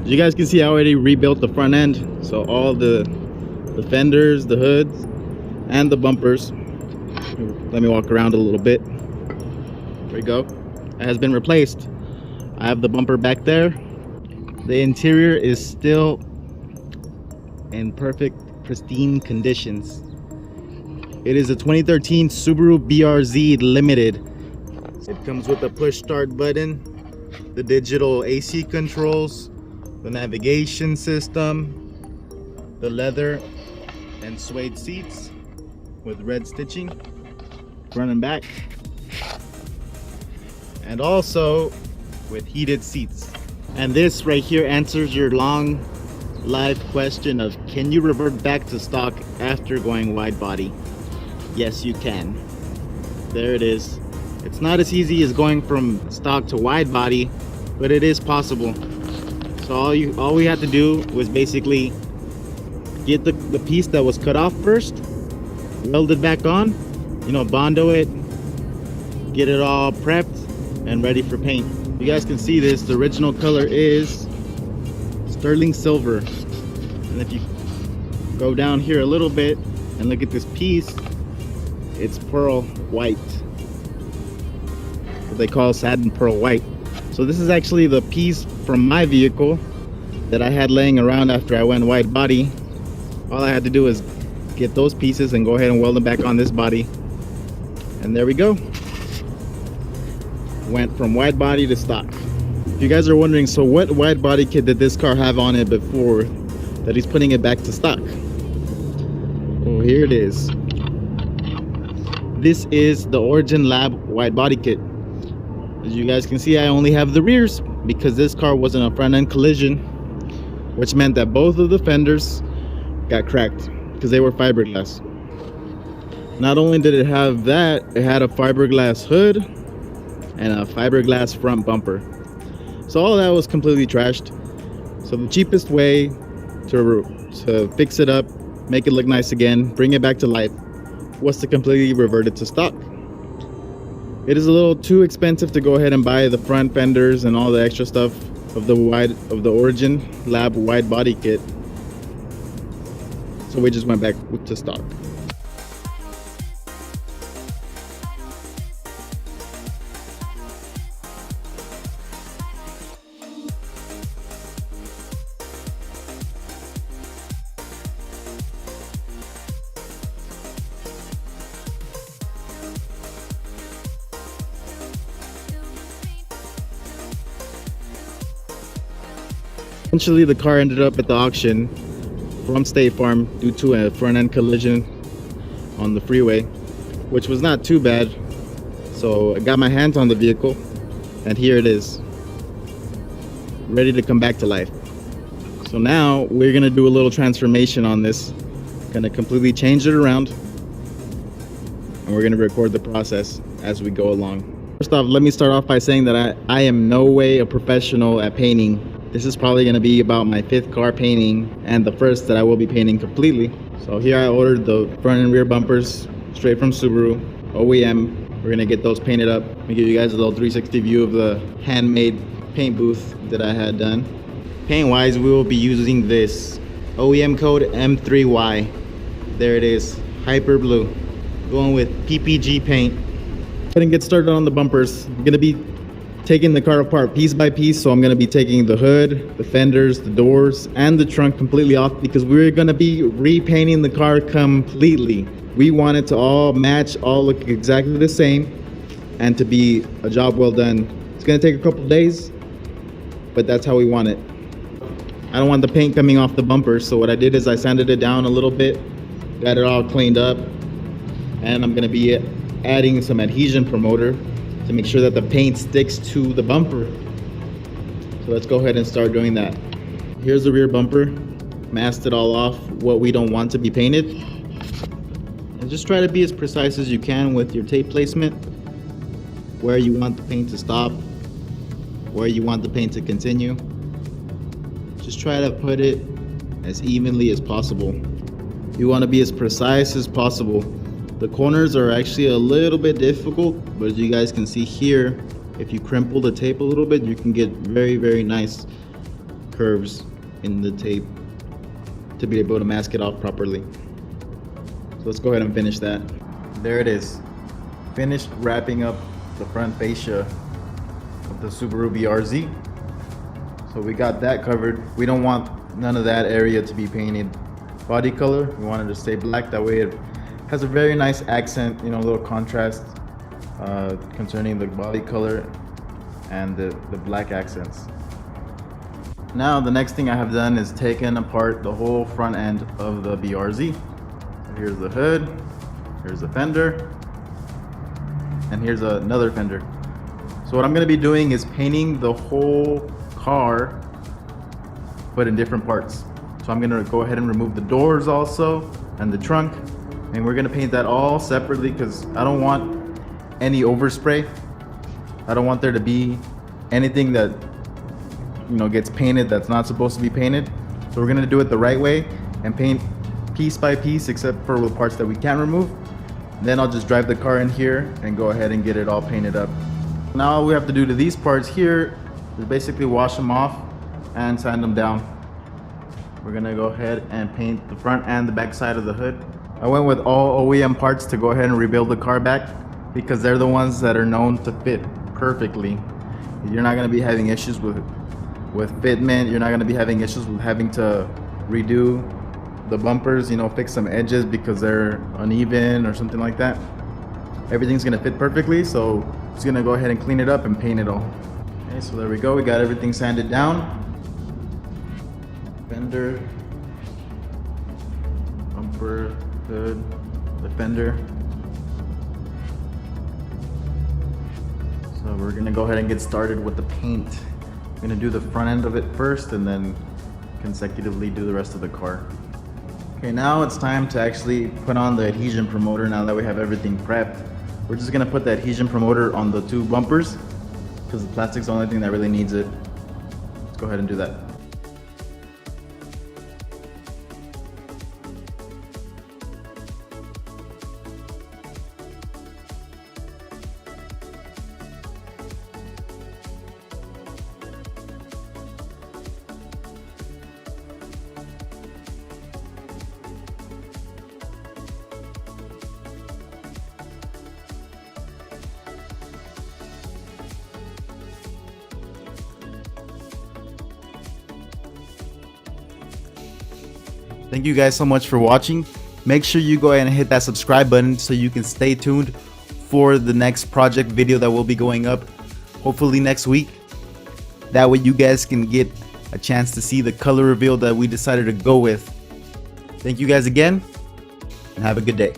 As you guys can see, I already rebuilt the front end, so all the fenders, the hoods, and the bumpers. Let me walk around a little bit. There we go. It has been replaced. I have the bumper back there. The interior is still in perfect, pristine conditions. It is a 2013 Subaru BRZ Limited. It comes with a push start button, the digital AC controls, the navigation system, the leather and suede seats with red stitching, front and back, and also with heated seats. And this right here answers your long live question of, can you revert back to stock after going wide body? Yes, you can. There it is. It's not as easy as going from stock to wide body, but it is possible. So all we had to do was basically get the piece that was cut off first, weld it back on, bondo it, get it all prepped and ready for paint. You guys can see this, the original color is sterling silver. And if you go down here a little bit and look at this piece, it's pearl white, what they call satin pearl white. So this is actually the piece from my vehicle that I had laying around after I went wide body. All I had to do is get those pieces and go ahead and weld them back on this body, and there we go. Went from wide body to stock. If you guys are wondering, so what wide body kit did this car have on it before that he's putting it back to stock? Oh, here it is. This is the Origin Lab wide body kit. As you guys can see, I only have the rears because this car wasn't a front end collision, which meant that both of the fenders got cracked because they were fiberglass. Not only did it have that, it had a fiberglass hood and a fiberglass front bumper. So all that was completely trashed. So the cheapest way to fix it up, make it look nice again, bring it back to life, was to completely revert it to stock. It is a little too expensive to go ahead and buy the front fenders and all the extra stuff of the Origin Lab wide body kit. So we just went back to stock. Eventually the car ended up at the auction from State Farm due to a front end collision on the freeway, which was not too bad. So I got my hands on the vehicle and here it is, ready to come back to life. So now we're gonna do a little transformation on this, gonna completely change it around, and we're gonna record the process as we go along. First off, let me start off by saying that I am no way a professional at painting. This is probably going to be about my 5th car painting and the first that I will be painting completely. So here I ordered the front and rear bumpers straight from Subaru, OEM. We're going to get those painted up. Let me give you guys a little 360 view of the handmade paint booth that I had done. Paint wise, we will be using this OEM code M3Y. There it is, hyper blue. Going with PPG paint. Go ahead and get started on the bumpers. I'm going to be taking the car apart piece by piece, so I'm going to be taking the hood, the fenders, the doors, and the trunk completely off because we're going to be repainting the car completely. We want it to all match, all look exactly the same, and to be a job well done. It's going to take a couple days, but that's how we want it. I don't want the paint coming off the bumper, so what I did is I sanded it down a little bit, got it all cleaned up, and I'm going to be adding some adhesion promoter to make sure that the paint sticks to the bumper. So let's go ahead and start doing that. Here's the rear bumper, masked it all off, what we don't want to be painted. And just try to be as precise as you can with your tape placement, where you want the paint to stop, where you want the paint to continue. Just try to put it as evenly as possible. You want to be as precise as possible. The corners are actually a little bit difficult, but as you guys can see here, if you crimple the tape a little bit, you can get very, very nice curves in the tape to be able to mask it off properly. So let's go ahead and finish that. There it is. Finished wrapping up the front fascia of the Subaru BRZ. So we got that covered. We don't want none of that area to be painted body color. We want it to stay black. That way it has a very nice accent, you know, a little contrast concerning the body color and the black accents. Now the next thing I have done is taken apart the whole front end of the BRZ. So here's the hood, here's the fender, and here's another fender. So what I'm going to be doing is painting the whole car, but in different parts. So I'm going to go ahead and remove the doors also and the trunk, and we're going to paint that all separately because I don't want any overspray. I don't want there to be anything that, you know, gets painted that's not supposed to be painted. So we're going to do it the right way and paint piece by piece except for the parts that we can't remove. Then I'll just drive the car in here and go ahead and get it all painted up. Now all we have to do to these parts here is basically wash them off and sand them down. We're gonna go ahead and paint the front and the back side of the hood. I went with all OEM parts to go ahead and rebuild the car back because they're the ones that are known to fit perfectly. You're not gonna be having issues with fitment. You're not gonna be having issues with having to redo the bumpers, you know, fix some edges because they're uneven or something like that. Everything's gonna fit perfectly, so just gonna go ahead and clean it up and paint it all. Okay, so there we go. We got everything sanded down. Fender, bumper, hood, the fender. So we're gonna go ahead and get started with the paint. I'm gonna do the front end of it first and then consecutively do the rest of the car. Okay, now it's time to actually put on the adhesion promoter now that we have everything prepped. We're just gonna put the adhesion promoter on the two bumpers because the plastic's the only thing that really needs it. Let's go ahead and do that. Thank you guys so much for watching. Make sure you go ahead and hit that subscribe button so you can stay tuned for the next project video that will be going up hopefully next week. That way you guys can get a chance to see the color reveal that we decided to go with. Thank you guys again and have a good day.